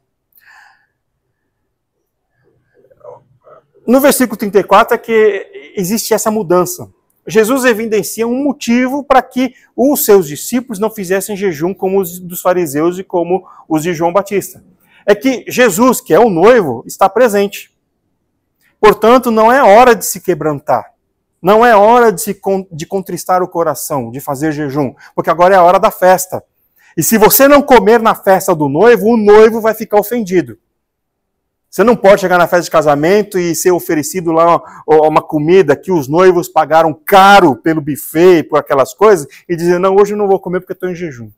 No versículo 34 é que existe essa mudança. Jesus evidencia um motivo para que os seus discípulos não fizessem jejum como os dos fariseus e como os de João Batista. É que Jesus, que é o noivo, está presente. Portanto, não é hora de se quebrantar. Não é hora de contristar o coração, de fazer jejum, porque agora é a hora da festa. E se você não comer na festa do noivo, o noivo vai ficar ofendido. Você não pode chegar na festa de casamento e ser oferecido lá uma comida que os noivos pagaram caro pelo buffet e por aquelas coisas e dizer, não, hoje eu não vou comer porque estou em jejum.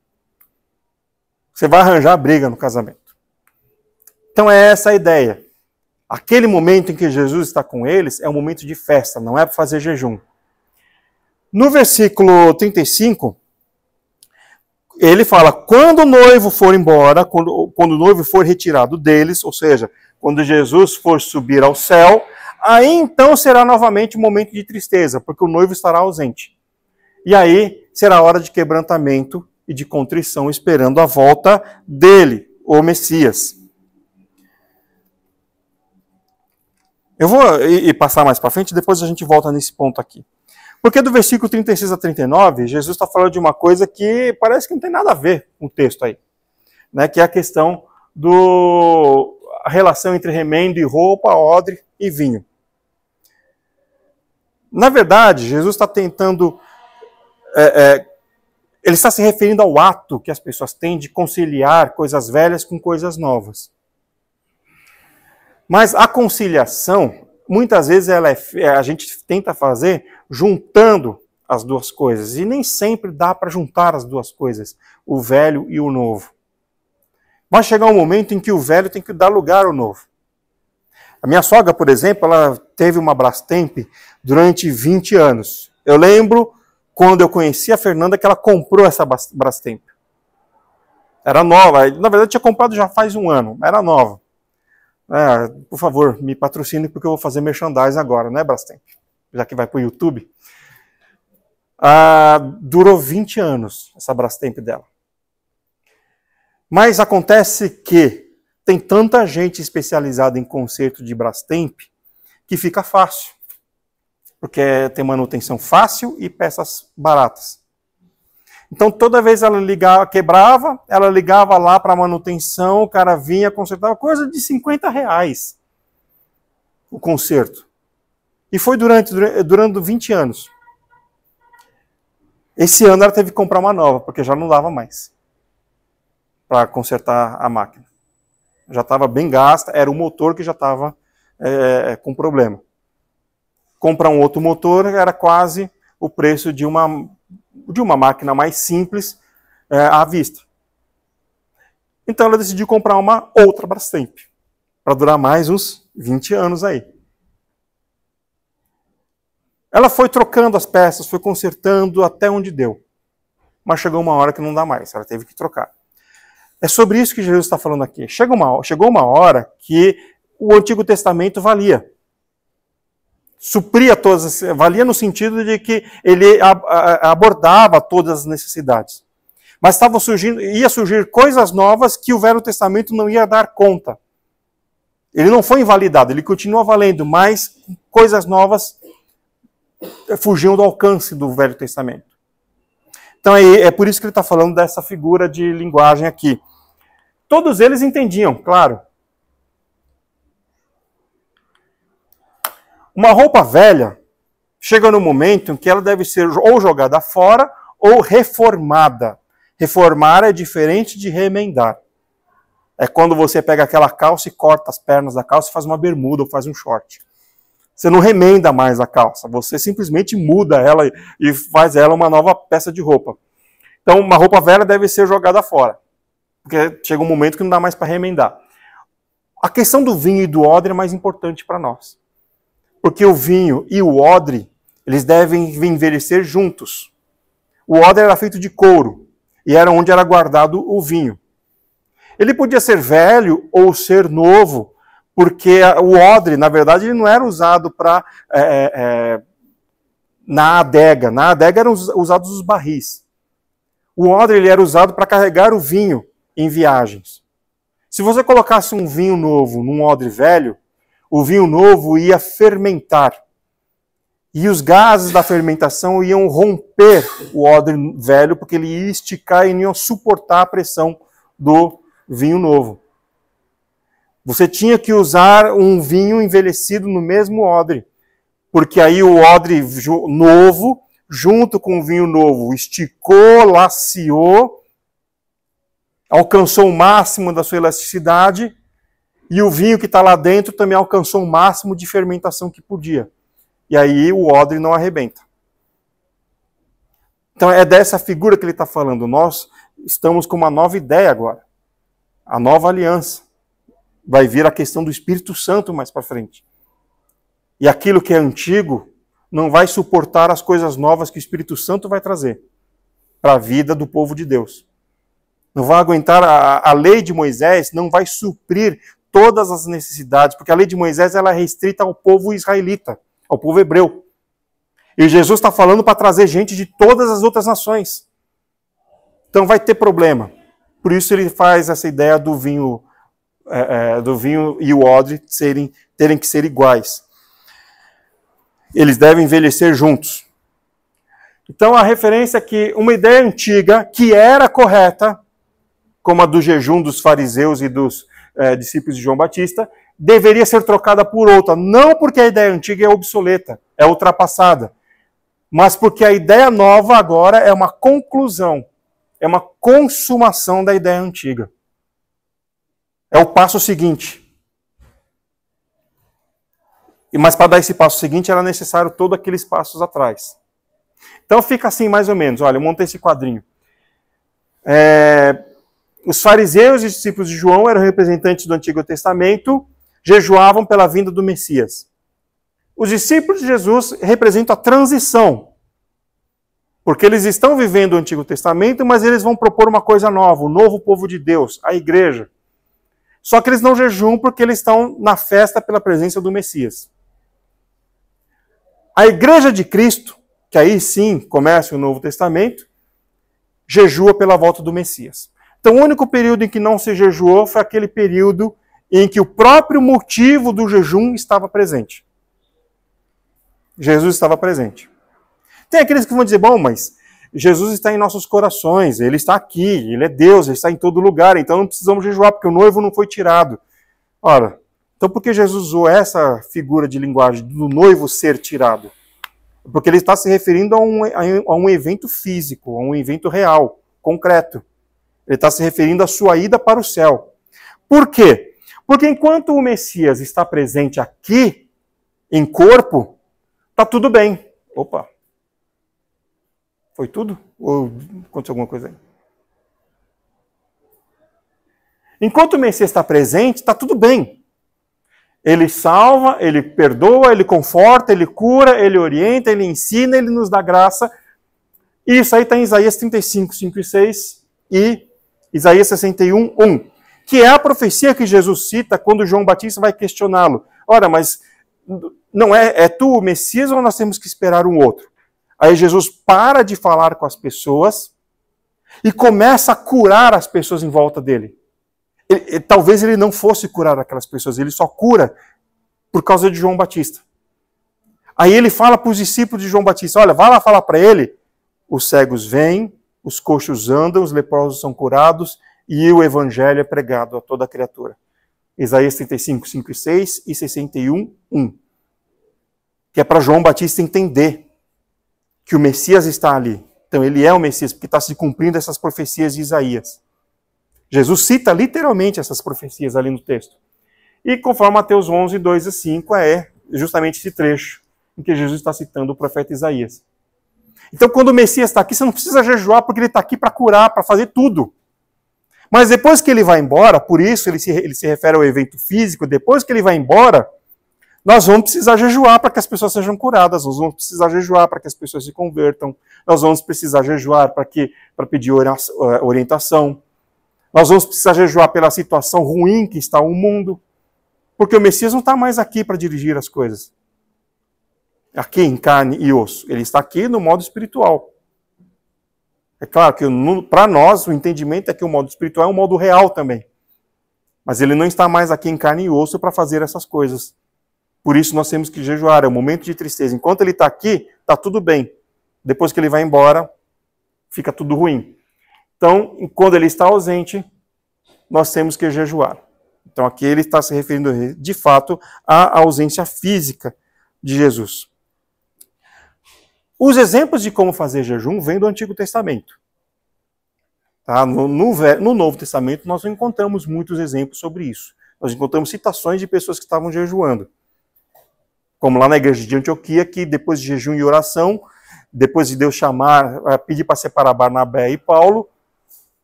Você vai arranjar briga no casamento. Então é essa a ideia. Aquele momento em que Jesus está com eles é um momento de festa, não é para fazer jejum. No versículo 35, ele fala, quando o noivo for embora, quando o noivo for retirado deles, ou seja, quando Jesus for subir ao céu, aí então será novamente um momento de tristeza, porque o noivo estará ausente. E aí será hora de quebrantamento e de contrição, esperando a volta dele, o Messias. Eu vou ir passar mais para frente, depois a gente volta nesse ponto aqui. Porque do versículo 36 a 39, Jesus está falando de uma coisa que parece que não tem nada a ver com o texto aí, né? Que é a questão a relação entre remendo e roupa, odre e vinho. Na verdade, Jesus está tentando... ele está se referindo ao ato que as pessoas têm de conciliar coisas velhas com coisas novas. Mas a conciliação, muitas vezes a gente tenta fazer juntando as duas coisas. E nem sempre dá para juntar as duas coisas, o velho e o novo. Vai chegar um momento em que o velho tem que dar lugar ao novo. A minha sogra, por exemplo, ela teve uma Brastemp durante 20 anos. Eu lembro, quando eu conheci a Fernanda, que ela comprou essa Brastemp. Era nova. Na verdade, eu tinha comprado já faz 1 ano. Era nova. Por favor, me patrocine, porque eu vou fazer merchandising agora, né, Brastemp? Já que vai para o YouTube. Durou 20 anos essa Brastemp dela. Mas acontece que tem tanta gente especializada em conserto de Brastemp que fica fácil. Porque tem manutenção fácil e peças baratas. Então toda vez ela quebrava, ela ligava lá para a manutenção, o cara vinha, consertava, coisa de R$50 o conserto. E foi durando 20 anos. Esse ano ela teve que comprar uma nova, porque já não dava mais para consertar a máquina. Já estava bem gasta, era o motor que já estava com problema. Comprar um outro motor era quase o preço de uma máquina mais simples à vista. Então ela decidiu comprar uma outra Brastemp, para durar mais uns 20 anos aí. Ela foi trocando as peças, foi consertando até onde deu. Mas chegou uma hora que não dá mais, ela teve que trocar. É sobre isso que Jesus está falando aqui. Chegou uma hora que o Antigo Testamento valia. Supria valia no sentido de que ele abordava todas as necessidades. Mas ia surgir coisas novas que o Velho Testamento não ia dar conta. Ele não foi invalidado, ele continua valendo, mas coisas novas fugiam do alcance do Velho Testamento. Então é por isso que ele está falando dessa figura de linguagem aqui. Todos eles entendiam, claro. Uma roupa velha chega no momento em que ela deve ser ou jogada fora ou reformada. Reformar é diferente de remendar. É quando você pega aquela calça e corta as pernas da calça e faz uma bermuda ou faz um short. Você não remenda mais a calça, você simplesmente muda ela e faz ela uma nova peça de roupa. Então, uma roupa velha deve ser jogada fora, porque chega um momento que não dá mais para remendar. A questão do vinho e do odre é mais importante para nós. Porque o vinho e o odre, eles devem envelhecer juntos. O odre era feito de couro, e era onde era guardado o vinho. Ele podia ser velho ou ser novo, porque o odre, na verdade, ele não era usado para na adega. Na adega eram usados os barris. O odre ele era usado para carregar o vinho em viagens. Se você colocasse um vinho novo num odre velho, o vinho novo ia fermentar. E os gases da fermentação iam romper o odre velho, porque ele ia esticar e não ia suportar a pressão do vinho novo. Você tinha que usar um vinho envelhecido no mesmo odre, porque aí o odre novo, junto com o vinho novo, esticou, laciou, alcançou o máximo da sua elasticidade, e o vinho que está lá dentro também alcançou o máximo de fermentação que podia. E aí o odre não arrebenta. Então é dessa figura que ele está falando. Nós estamos com uma nova ideia agora. A nova aliança. Vai vir a questão do Espírito Santo mais para frente. E aquilo que é antigo não vai suportar as coisas novas que o Espírito Santo vai trazer para a vida do povo de Deus. Não vai aguentar, a lei de Moisés não vai suprir todas as necessidades, porque a lei de Moisés ela é restrita ao povo israelita, ao povo hebreu. E Jesus está falando para trazer gente de todas as outras nações. Então vai ter problema. Por isso ele faz essa ideia do vinho e o odre terem que ser iguais. Eles devem envelhecer juntos. Então a referência é que uma ideia antiga, que era correta, como a do jejum dos fariseus e dos discípulos de João Batista, deveria ser trocada por outra. Não porque a ideia antiga é obsoleta, é ultrapassada, mas porque a ideia nova agora é uma conclusão, é uma consumação da ideia antiga. É o passo seguinte. Mas para dar esse passo seguinte era necessário todos aqueles passos atrás. Então fica assim mais ou menos. Olha, eu montei esse quadrinho. Os fariseus e os discípulos de João eram representantes do Antigo Testamento, jejuavam pela vinda do Messias. Os discípulos de Jesus representam a transição, porque eles estão vivendo o Antigo Testamento, mas eles vão propor uma coisa nova, o novo povo de Deus, a igreja. Só que eles não jejuam porque eles estão na festa pela presença do Messias. A igreja de Cristo, que aí sim começa o Novo Testamento, jejua pela volta do Messias. Então, o único período em que não se jejuou foi aquele período em que o próprio motivo do jejum estava presente. Jesus estava presente. Tem aqueles que vão dizer, bom, mas Jesus está em nossos corações, Ele está aqui, Ele é Deus, Ele está em todo lugar, então não precisamos jejuar, porque o noivo não foi tirado. Ora, então por que Jesus usou essa figura de linguagem do noivo ser tirado? Porque Ele está se referindo a um evento físico, a um evento real, concreto. Ele está se referindo à sua ida para o céu. Por quê? Porque enquanto o Messias está presente aqui, em corpo, está tudo bem. Opa! Foi tudo? Ou aconteceu alguma coisa aí? Enquanto o Messias está presente, está tudo bem. Ele salva, ele perdoa, ele conforta, ele cura, ele orienta, ele ensina, ele nos dá graça. E isso aí está em Isaías 35, 5 e 6 e Isaías 61, 1. Que é a profecia que Jesus cita quando João Batista vai questioná-lo. Ora, mas não é tu o Messias ou nós temos que esperar um outro? Aí Jesus para de falar com as pessoas e começa a curar as pessoas em volta dele. Talvez ele não fosse curar aquelas pessoas, ele só cura por causa de João Batista. Aí ele fala para os discípulos de João Batista, olha, vai lá falar para ele, os cegos vêm, os coxos andam, os leprosos são curados, e o evangelho é pregado a toda criatura. Isaías 35, 5 e 6 e 61, 1. Que é para João Batista entender que o Messias está ali. Então ele é o Messias, porque está se cumprindo essas profecias de Isaías. Jesus cita literalmente essas profecias ali no texto. E conforme Mateus 11, 2 e 5, é justamente esse trecho em que Jesus está citando o profeta Isaías. Então quando o Messias está aqui, você não precisa jejuar, porque ele está aqui para curar, para fazer tudo. Mas depois que ele vai embora, por isso ele se refere ao evento físico, depois que ele vai embora, nós vamos precisar jejuar para que as pessoas sejam curadas, nós vamos precisar jejuar para que as pessoas se convertam, nós vamos precisar jejuar para pedir orientação, nós vamos precisar jejuar pela situação ruim que está o mundo, porque o Messias não está mais aqui para dirigir as coisas. Aqui em carne e osso. Ele está aqui no modo espiritual. É claro que para nós o entendimento é que o modo espiritual é um modo real também. Mas ele não está mais aqui em carne e osso para fazer essas coisas. Por isso nós temos que jejuar, é um momento de tristeza. Enquanto ele está aqui, está tudo bem. Depois que ele vai embora, fica tudo ruim. Então, quando ele está ausente, nós temos que jejuar. Então aqui ele está se referindo, de fato, à ausência física de Jesus. Os exemplos de como fazer jejum vêm do Antigo Testamento. Tá? No Novo Testamento nós não encontramos muitos exemplos sobre isso. Nós encontramos citações de pessoas que estavam jejuando. Como lá na igreja de Antioquia, que depois de jejum e oração, depois de Deus pedir para separar Barnabé e Paulo,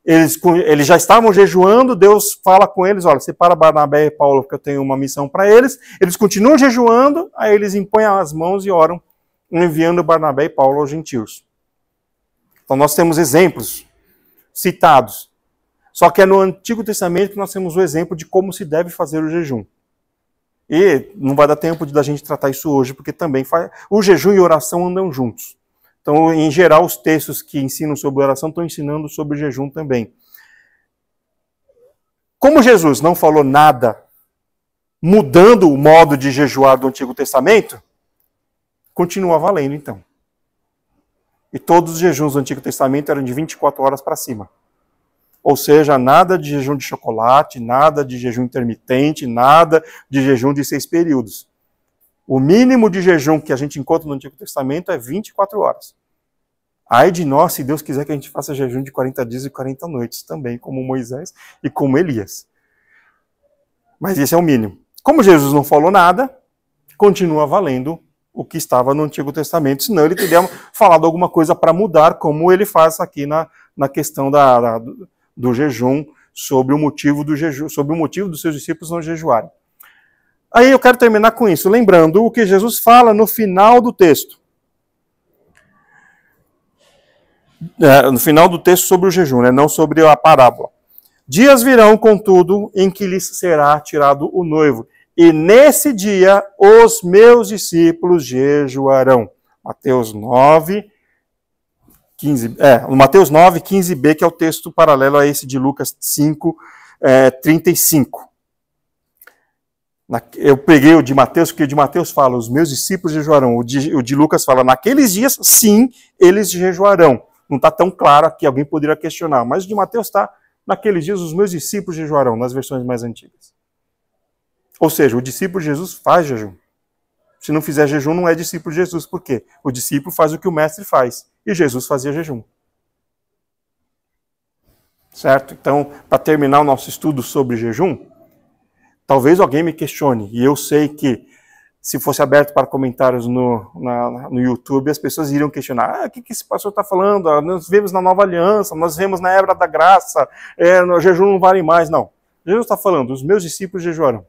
eles já estavam jejuando, Deus fala com eles, olha, separa Barnabé e Paulo, porque eu tenho uma missão para eles. Eles continuam jejuando, aí eles impõem as mãos e oram, enviando Barnabé e Paulo aos gentios. Então nós temos exemplos citados. Só que é no Antigo Testamento que nós temos o exemplo de como se deve fazer o jejum. E não vai dar tempo da gente tratar isso hoje, porque também o jejum e oração andam juntos. Então, em geral, os textos que ensinam sobre oração estão ensinando sobre o jejum também. Como Jesus não falou nada mudando o modo de jejuar do Antigo Testamento, continua valendo, então. E todos os jejuns do Antigo Testamento eram de 24 horas para cima. Ou seja, nada de jejum de chocolate, nada de jejum intermitente, nada de jejum de 6 períodos. O mínimo de jejum que a gente encontra no Antigo Testamento é 24 horas. Ai de nós, se Deus quiser que a gente faça jejum de 40 dias e 40 noites também, como Moisés e como Elias. Mas esse é o mínimo. Como Jesus não falou nada, continua valendo o que estava no Antigo Testamento, senão ele teria falado alguma coisa para mudar, como ele faz aqui na questão do jejum, sobre o motivo do jejum, sobre o motivo dos seus discípulos não jejuarem. Aí eu quero terminar com isso, lembrando o que Jesus fala no final do texto. No final do texto sobre o jejum, não sobre a parábola. Dias virão, contudo, em que lhes será tirado o noivo. E nesse dia os meus discípulos jejuarão. Mateus 9, 15, Mateus 9, 15b, que é o texto paralelo a esse de Lucas 5, 35. Eu peguei o de Mateus, porque o de Mateus fala, os meus discípulos jejuarão. O de Lucas fala, naqueles dias, sim, eles jejuarão. Não está tão claro aqui, alguém poderia questionar. Mas o de Mateus está, naqueles dias, os meus discípulos jejuarão, nas versões mais antigas. Ou seja, o discípulo de Jesus faz jejum. Se não fizer jejum, não é discípulo de Jesus. Por quê? O discípulo faz o que o mestre faz. E Jesus fazia jejum. Certo? Então, para terminar o nosso estudo sobre jejum, talvez alguém me questione. E eu sei que, se fosse aberto para comentários no YouTube, as pessoas iriam questionar. O que esse pastor está falando? Nós vemos na Nova Aliança, nós vemos na Era da Graça, o jejum não vale mais. Não. Jesus está falando, os meus discípulos jejuarão.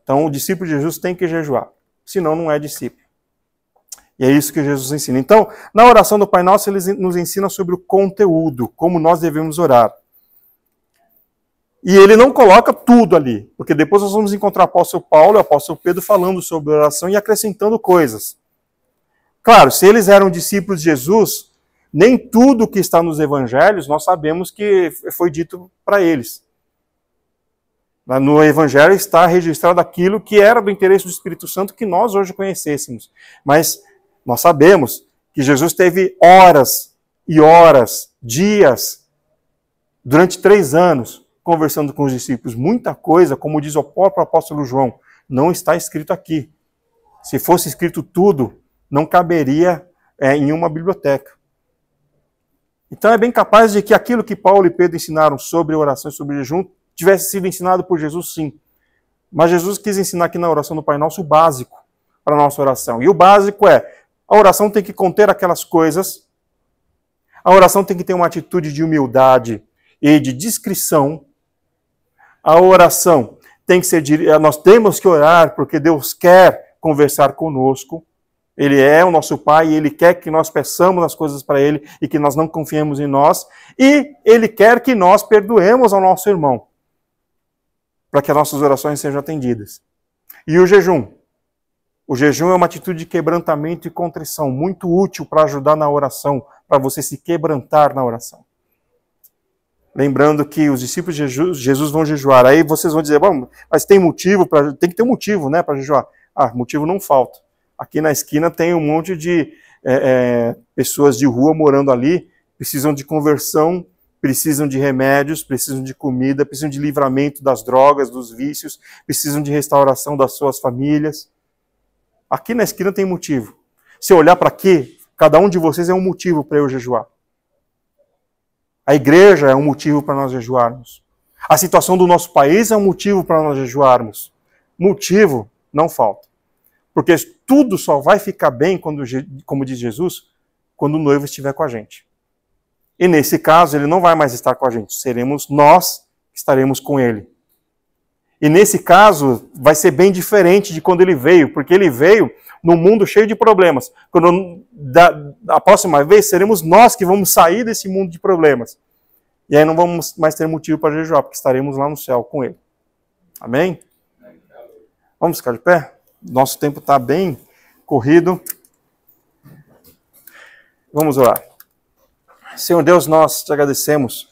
Então, o discípulo de Jesus tem que jejuar, senão não é discípulo. E é isso que Jesus ensina. Então, na oração do Pai Nosso, ele nos ensina sobre o conteúdo, como nós devemos orar. E ele não coloca tudo ali, porque depois nós vamos encontrar o apóstolo Paulo e o apóstolo Pedro falando sobre oração e acrescentando coisas. Claro, se eles eram discípulos de Jesus, nem tudo que está nos evangelhos nós sabemos que foi dito para eles. No Evangelho está registrado aquilo que era do interesse do Espírito Santo que nós hoje conhecêssemos. Mas nós sabemos que Jesus teve horas e horas, dias, durante 3 anos, conversando com os discípulos. Muita coisa, como diz o próprio apóstolo João, não está escrito aqui. Se fosse escrito tudo, não caberia em uma biblioteca. Então é bem capaz de que aquilo que Paulo e Pedro ensinaram sobre oração e sobre jejum tivesse sido ensinado por Jesus, sim. Mas Jesus quis ensinar aqui na oração do Pai Nosso o básico para a nossa oração. E o básico é, a oração tem que conter aquelas coisas, a oração tem que ter uma atitude de humildade e de discrição. A oração tem que ser, nós temos que orar porque Deus quer conversar conosco. Ele é o nosso Pai e Ele quer que nós peçamos as coisas para Ele e que nós não confiemos em nós. E Ele quer que nós perdoemos ao nosso irmão, para que as nossas orações sejam atendidas. E o jejum? O jejum é uma atitude de quebrantamento e contrição, muito útil para ajudar na oração, para você se quebrantar na oração. Lembrando que os discípulos de Jesus vão jejuar. Aí vocês vão dizer, bom, mas tem motivo, tem que ter um motivo, né, para jejuar. Motivo não falta. Aqui na esquina tem um monte de pessoas de rua morando ali, precisam de conversão, precisam de remédios, precisam de comida, precisam de livramento das drogas, dos vícios, precisam de restauração das suas famílias. Aqui na esquina tem motivo. Se eu olhar para aqui, cada um de vocês é um motivo para eu jejuar. A igreja é um motivo para nós jejuarmos. A situação do nosso país é um motivo para nós jejuarmos. Motivo não falta. Porque tudo só vai ficar bem, como diz Jesus, quando o noivo estiver com a gente. E nesse caso, ele não vai mais estar com a gente. Seremos nós que estaremos com ele. E nesse caso, vai ser bem diferente de quando ele veio, porque ele veio num mundo cheio de problemas. A próxima vez, seremos nós que vamos sair desse mundo de problemas. E aí não vamos mais ter motivo para jejuar, porque estaremos lá no céu com ele. Amém? Vamos ficar de pé? Nosso tempo está bem corrido. Vamos orar. Senhor Deus, nós te agradecemos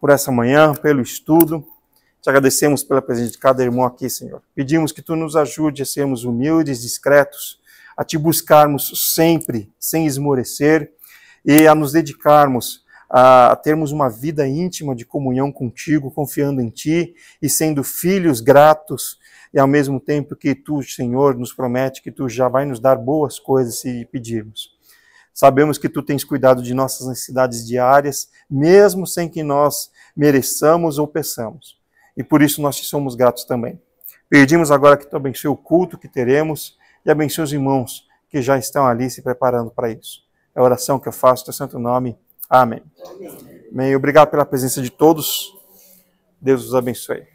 por essa manhã, pelo estudo. Te agradecemos pela presença de cada irmão aqui, Senhor. Pedimos que Tu nos ajude a sermos humildes, discretos, a Te buscarmos sempre, sem esmorecer, e a nos dedicarmos a termos uma vida íntima de comunhão contigo, confiando em Ti e sendo filhos gratos, e ao mesmo tempo que Tu, Senhor, nos promete que Tu já vai nos dar boas coisas se pedirmos. Sabemos que Tu tens cuidado de nossas necessidades diárias, mesmo sem que nós mereçamos ou peçamos. E por isso nós te somos gratos também. Pedimos agora que Tu abençoe o culto que teremos e abençoe os irmãos que já estão ali se preparando para isso. É a oração que eu faço no Teu santo nome. Amém. Amém. Obrigado pela presença de todos. Deus os abençoe.